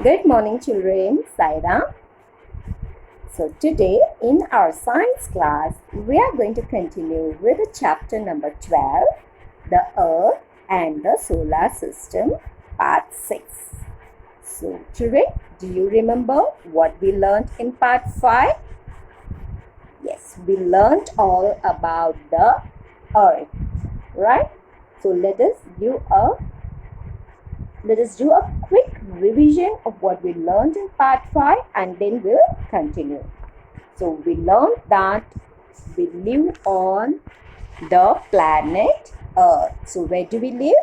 Good morning, children. Saira. So, today in our science class, we are going to continue with chapter number 12, the Earth and the Solar System, part 6. So, children, do you remember what we learned in part 5? Yes, we learned all about the Earth, right? So, let us do a quick revision of what we learned in part 5 and then we'll continue. So we learned that we live on the planet Earth. So where do we live?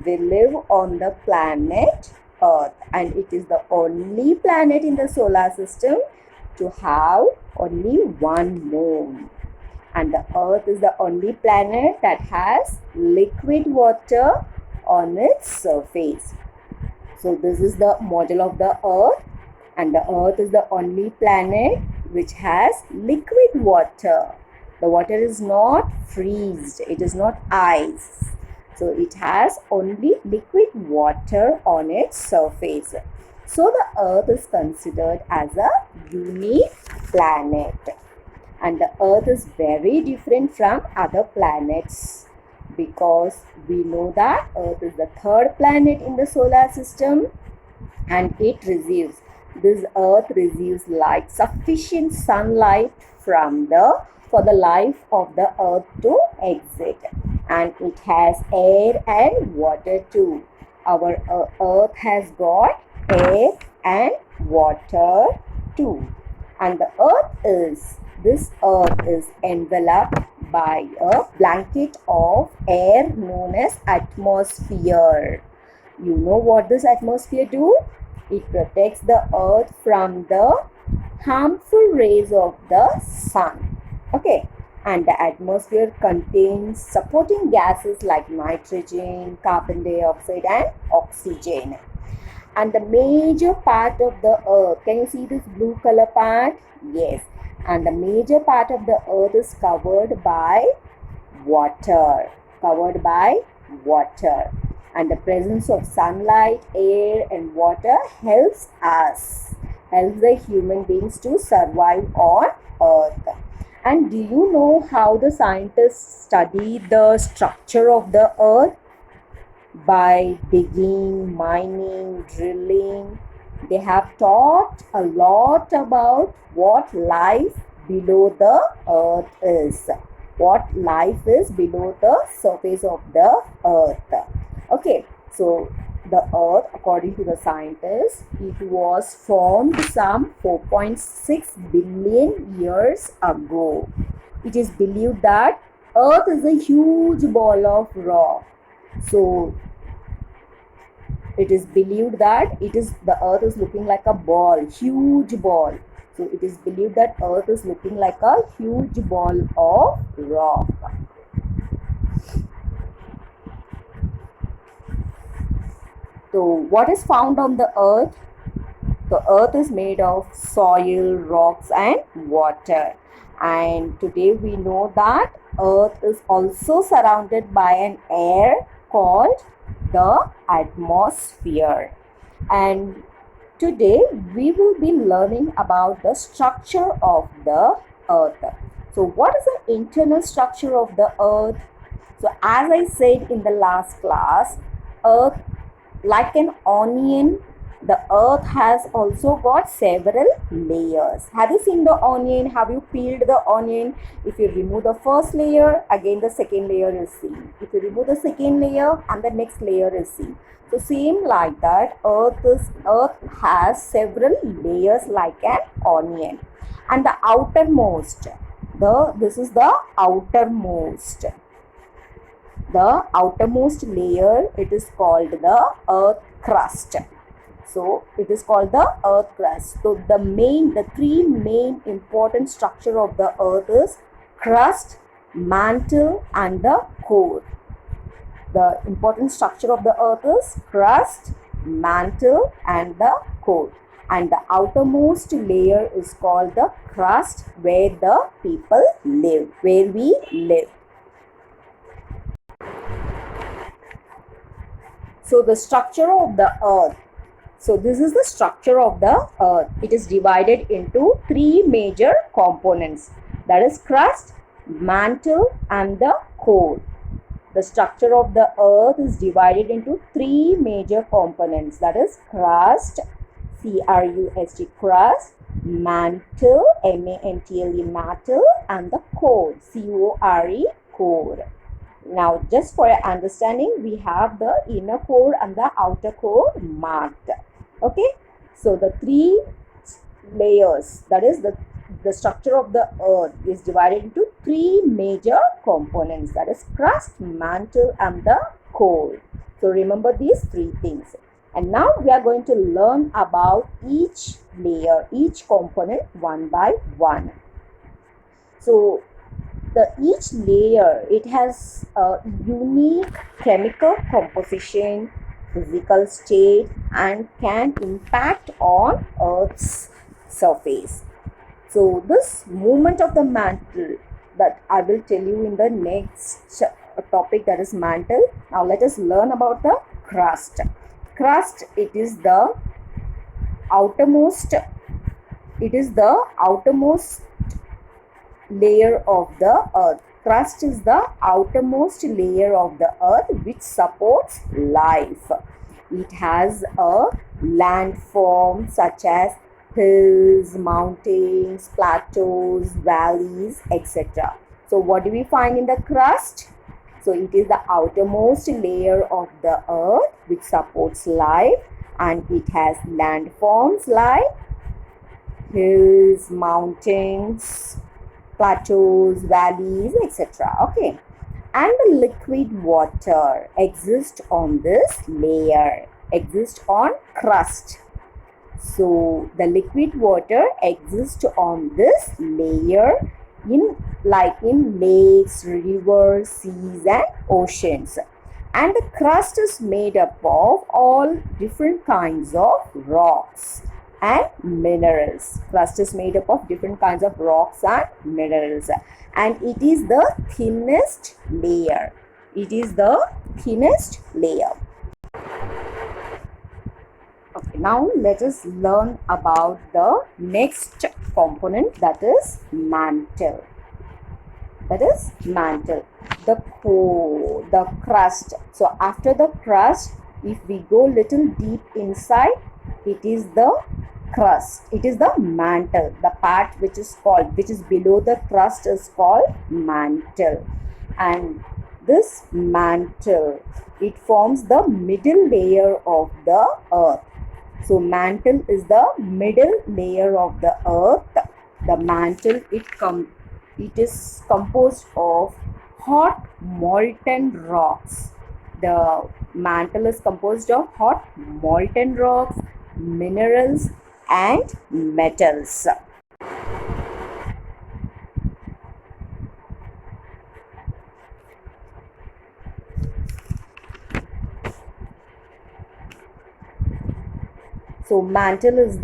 We live on the planet Earth, and it is the only planet in the solar system to have only one moon. And the Earth is the only planet that has liquid water on its surface. So this is the model of the Earth, and the Earth is the only planet which has liquid water. The water is not freezed, it is not ice. So it has only liquid water on its surface. So the Earth is considered as a unique planet. And the Earth is very different from other planets, because we know that Earth is the third planet in the solar system, and this Earth receives sufficient sunlight for the life of the Earth to exist, and it has air and water too. Our Earth has got air and water too, and this Earth is enveloped by a blanket of air known as atmosphere. You know what this atmosphere do? It protects the Earth from the harmful rays of the sun. Okay, and the atmosphere contains supporting gases like nitrogen, carbon dioxide and oxygen. And the major part of the Earth, can you see this blue color part? Yes. And the major part of the Earth is covered by water. And the presence of sunlight, air and water helps the human beings to survive on Earth. And do you know how the scientists study the structure of the Earth? By digging, mining, drilling. They have taught a lot about what life below the Earth is. What life is below the surface of the Earth. Okay, so the Earth, according to the scientists, it was formed some 4.6 billion years ago. It is believed that Earth is a huge ball of rock. So it is believed that the Earth is looking like a ball, huge ball. So it is believed that Earth is looking like a huge ball of rock. So what is found on the Earth? The Earth is made of soil, rocks and water. And today we know that Earth is also surrounded by an air called the atmosphere. And today we will be learning about the structure of the Earth. So what is the internal structure of the Earth? So as I said in the last class, Earth, like an onion, the Earth has also got several layers. Have you seen the onion? Have you peeled the onion? If you remove the first layer, again the second layer is seen. If you remove the second layer, and the next layer is seen. So same like that, Earth has several layers like an onion. And the outermost, this is the outermost. The outermost layer, it is called the Earth crust. So it is called the Earth crust. So the three main important structure of the Earth is crust, mantle and the core. The important structure of the Earth is crust, mantle and the core. And the outermost layer is called the crust, where the people live, where we live. So the structure of the Earth So this is the structure of the earth. It is divided into three major components, that is crust, mantle and the core. The structure of the earth is divided into three major components, that is crust, crust, crust, mantle, mantle, mantle and the core, core, core. Now just for your understanding, we have the inner core and the outer core marked. Okay, so the three layers, that is the structure of the earth is divided into three major components, that is crust, mantle and the core. So remember these three things. And now we are going to learn about each layer, each component one by one. So each layer, it has a unique chemical composition, physical state and can impact on Earth's surface. So this movement of the mantle that I will tell you in the next topic, that is mantle. Now let us learn about the crust. Crust, it is the outermost layer of the earth. Crust is the outermost layer of the earth which supports life. It has a landform such as hills, mountains, plateaus, valleys, etc. So what do we find in the crust? So it is the outermost layer of the earth which supports life, and it has landforms like hills, mountains, plateaus, valleys, etc. Okay, and the liquid water exists on this layer, exists on crust. So the liquid water exists on this layer in lakes, rivers, seas and oceans. And the crust is made up of all different kinds of rocks and minerals. Crust is made up of different kinds of rocks and minerals, and it is the thinnest layer. It is the thinnest layer. Okay, now let us learn about the next component, that is mantle. That is mantle, the core, the crust. So after the crust, if we go little deep inside, it is the crust, it is the mantle. The part which is below the crust is called mantle. And this mantle, it forms the middle layer of the earth. So mantle is the middle layer of the earth. The mantle, it is composed of hot molten rocks. The mantle is composed of hot molten rocks, minerals and metals. So mantle is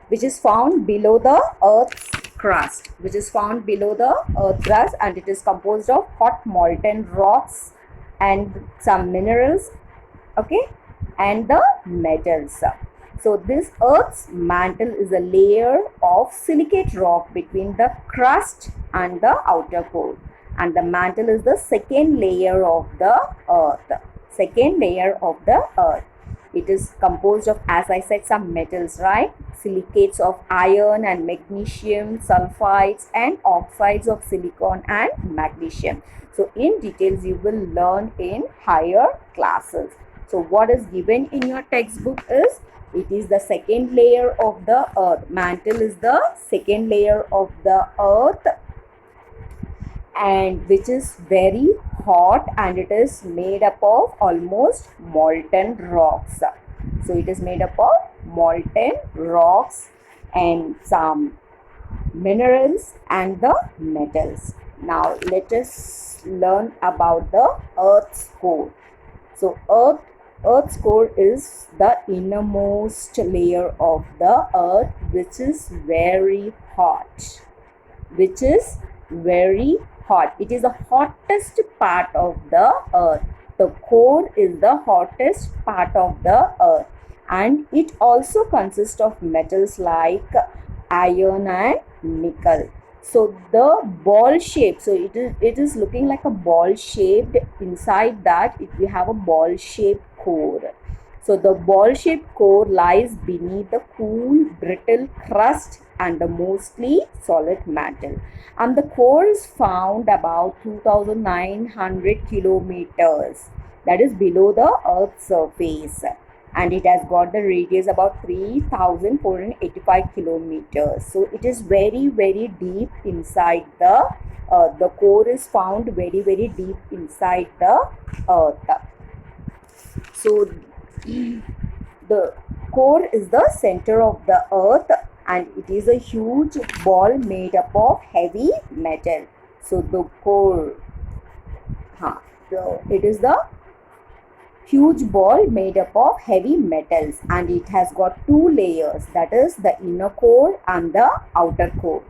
which is found below the earth's crust, and it is composed of hot molten rocks and some minerals, okay, and the metals. So this earth's mantle is a layer of silicate rock between the crust and the outer core, and the mantle is the second layer of the earth. It is composed of, as I said, some metals, right? Silicates of iron and magnesium, sulfides and oxides of silicon and magnesium. So in details you will learn in higher classes. So what is given in your textbook is, it is the second layer of the earth. Mantle is the second layer of the earth, and which is very hot, and it is made up of almost molten rocks. So it is made up of molten rocks and some minerals and the metals. Now let us learn about the earth's core. So earth's core is the innermost layer of the earth, which is very hot. It is the hottest part of the earth. The core is the hottest part of the earth, and it also consists of metals like iron and nickel. So the ball shape, so it is looking like a ball shaped. Inside that we have a ball shaped core. So the ball shaped core lies beneath the cool brittle crust and the mostly solid mantle, and the core is found about 2900 kilometers, that is below the earth's surface, and it has got the radius about 3485 kilometers. So it is very very deep inside the earth. The core is found very very deep inside the earth. So the core is the center of the earth, and it is a huge ball made up of heavy metal. So the core, it is the huge ball made up of heavy metals, and it has got two layers, that is the inner core and the outer core.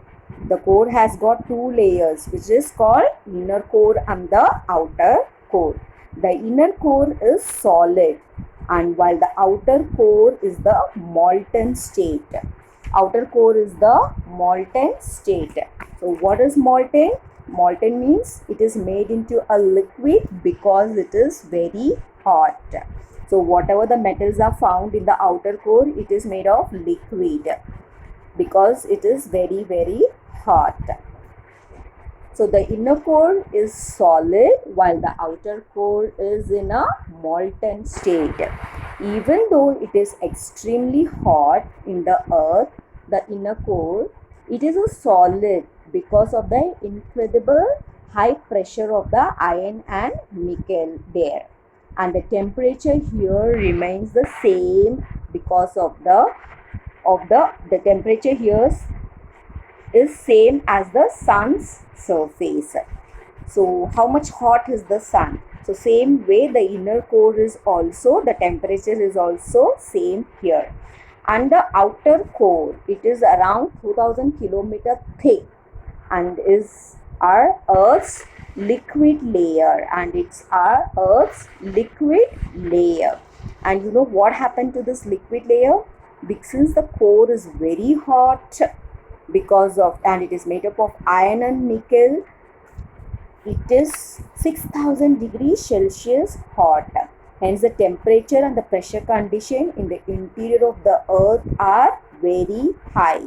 The core has got two layers, which is called inner core and the outer core. The inner core is solid, and while the outer core is the molten state. Outer core is the molten state. So what is molten? Molten means it is made into a liquid because it is very hot. So whatever the metals are found in the outer core, it is made of liquid because it is very very hot. So the inner core is solid while the outer core is in a molten state. Even though it is extremely hot in the earth, the inner core, it is a solid because of the incredible high pressure of the iron and nickel there. And the temperature here remains the same because of the temperature here is same as the sun's surface. So how much hot is the sun? So same way the inner core is also, the temperature is also same here. And the outer core, it is around 2000 kilometer thick and is our earth's liquid layer, and it's our earth's liquid layer. And you know what happened to this liquid layer? Since the core is very hot because of, and it is made up of iron and nickel, it is 6000 degrees Celsius hot. Hence the temperature and the pressure condition in the interior of the earth are very high.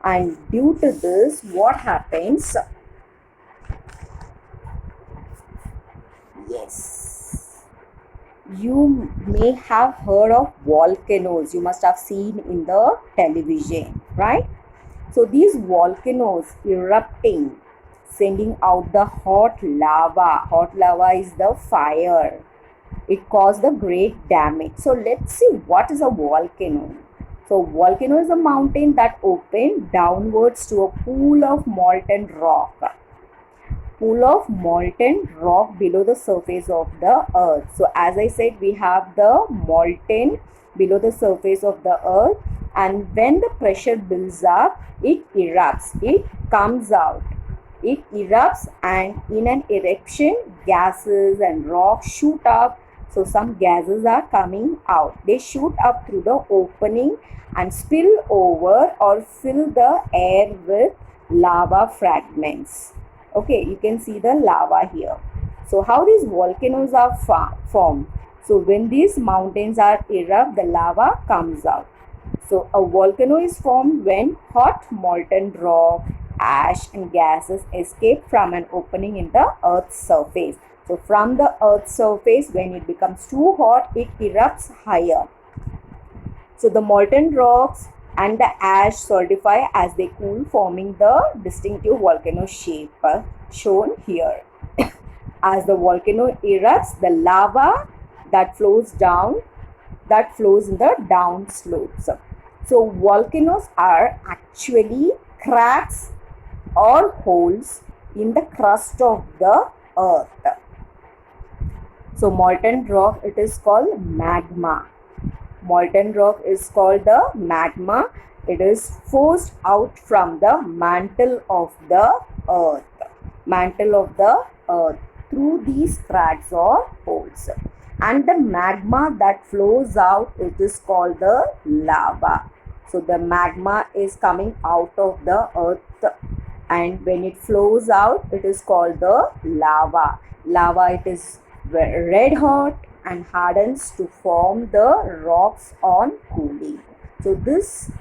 And due to this, what happens? Yes, you may have heard of volcanoes. You must have seen in the television, right? So these volcanoes erupting, sending out the hot lava. Hot lava is the fire. It caused the great damage. So let's see what is a volcano. So volcano is a mountain that opens downwards to a pool of molten rock. Pool of molten rock below the surface of the earth. So as I said, we have the molten below the surface of the earth, and when the pressure builds up, it erupts, it comes out, it erupts, and in an eruption, gases and rocks shoot up. So some gases are coming out. They shoot up through the opening and spill over or fill the air with lava fragments. Okay, you can see the lava here. So how these volcanoes are formed? So when these mountains are erupt, the lava comes out. So a volcano is formed when hot molten rock, ash and gases escape from an opening in the earth's surface. So from the earth's surface, when it becomes too hot, it erupts higher. So the molten rocks and the ash solidify as they cool, forming the distinctive volcano shape shown here. As the volcano erupts, the lava that flows down, that flows in the down slopes. So volcanoes are actually cracks or holes in the crust of the earth. So molten rock, it is called magma. Molten rock is called the magma. It is forced out from the mantle of the earth. Mantle of the earth through these cracks or holes. And the magma that flows out, it is called the lava. So the magma is coming out of the earth, and when it flows out, it is called the lava. Lava, it is red hot and hardens to form the rocks on cooling. So this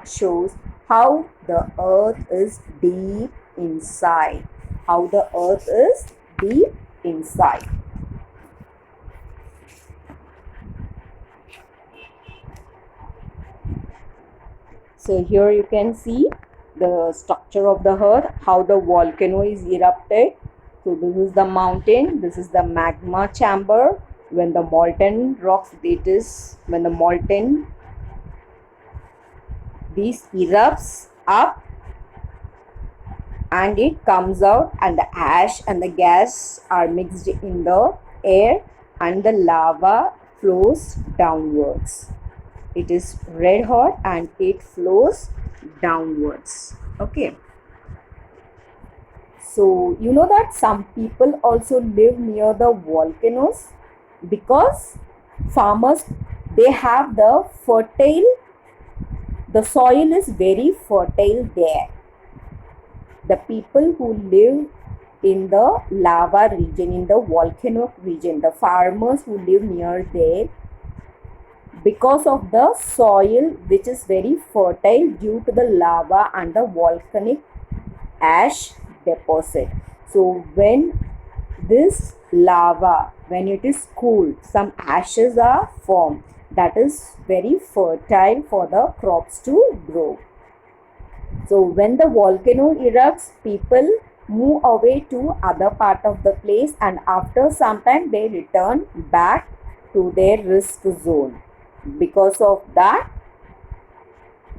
shows how the earth is deep inside. How the earth is deep inside. So here you can see the structure of the earth, how the volcano is erupted. So this is the mountain, this is the magma chamber. When the molten rocks, it is when the molten, this erupts up and it comes out, and the ash and the gas are mixed in the air, and the lava flows downwards. It is red hot and it flows downwards. Okay. So you know that some people also live near the volcanoes, because farmers, they have the soil is very fertile there. The people who live in the lava region, in the volcano region, the farmers who live near there, because of the soil which is very fertile due to the lava and the volcanic ash deposit. So when this lava, when it is cooled, some ashes are formed, that is very fertile for the crops to grow. So when the volcano erupts, people move away to other part of the place, and after some time they return back to their risk zone because of that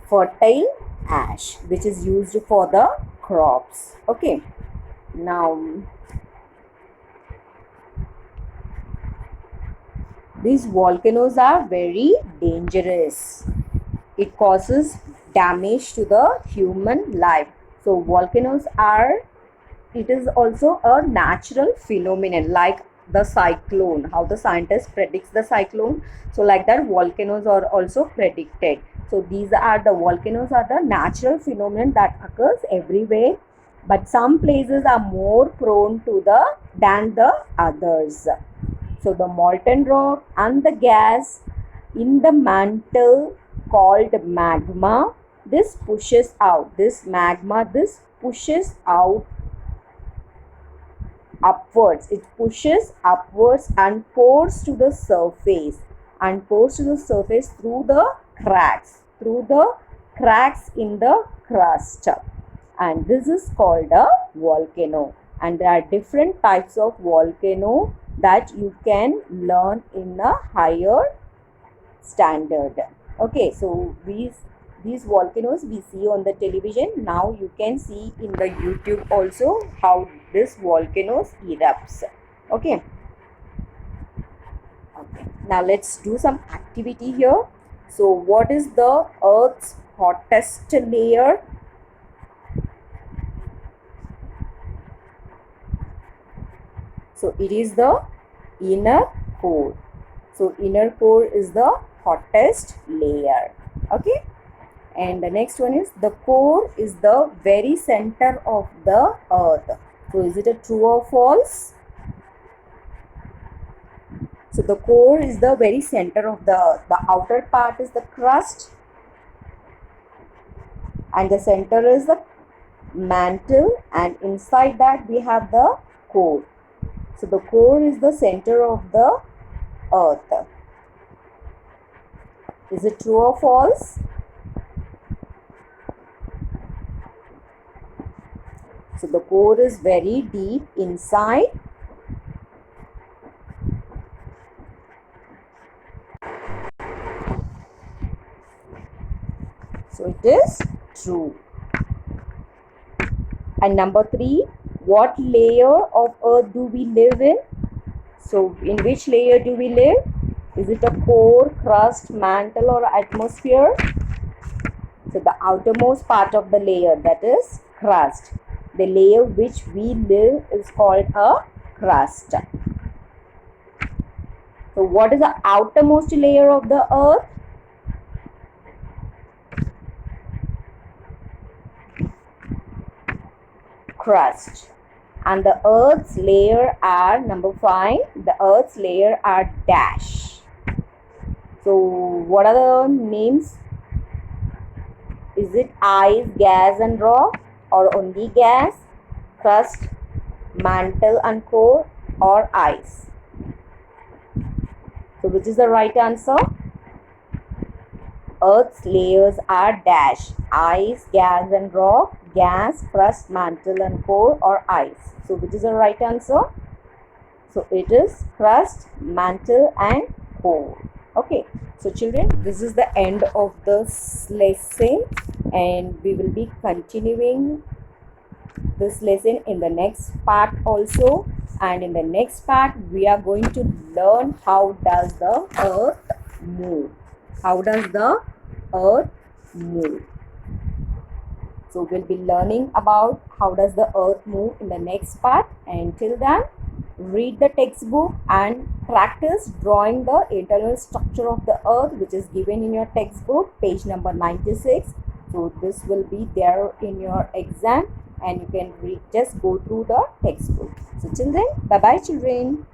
fertile ash which is used for the crops. Okay. Now these volcanoes are very dangerous. It causes damage to the human life. So volcanoes are, it is also a natural phenomenon, like the cyclone, how the scientist predicts the cyclone. So like that, volcanoes are also predicted. So these are the volcanoes are the natural phenomenon that occurs everywhere, but some places are more prone to than the others. So the molten rock and the gas in the mantle called magma, this pushes out, this magma, this pushes out upwards. It pushes upwards and pours to the surface, through the cracks in the crust, and this is called a volcano. And there are different types of volcano that you can learn in a higher standard. Okay, so these volcanoes we see on the television. Now you can see in the YouTube also how this volcanoes erupts. Okay. Now let's do some activity here. So what is the Earth's hottest layer? So it is the inner core. So inner core is the hottest layer. Okay. And the next one is the core is the very center of the earth. So is it a true or false? So the core is the very center of the earth. The outer part is the crust, and the center is the mantle, and inside that we have the core. So the core is the center of the earth. Is it true or false? So the core is very deep inside. So it is true. And number 3, what layer of earth do we live in? So in which layer do we live? Is it a core, crust, mantle, or atmosphere? So the outermost part of the layer, that is crust. The layer which we live is called a crust. So what is the outermost layer of the earth? Crust. And the earth's layer are, number 5, the earth's layer are dash. So what are the names? Is it ice, gas and rock, or only gas, crust, mantle and core, or ice? So which is the right answer? Earth's layers are dash: ice, gas and rock, gas, crust, mantle and core, or ice. So which is the right answer? So it is crust, mantle and core. Okay, so children, this is the end of this lesson, and we will be continuing this lesson in the next part also. And in the next part we are going to learn how does the earth move. How does the earth move? So we'll be learning about how does the earth move in the next part. And till then, read the textbook and practice drawing the internal structure of the earth, which is given in your textbook, page number 96. So this will be there in your exam, and you can just go through the textbook. So till then, bye bye children.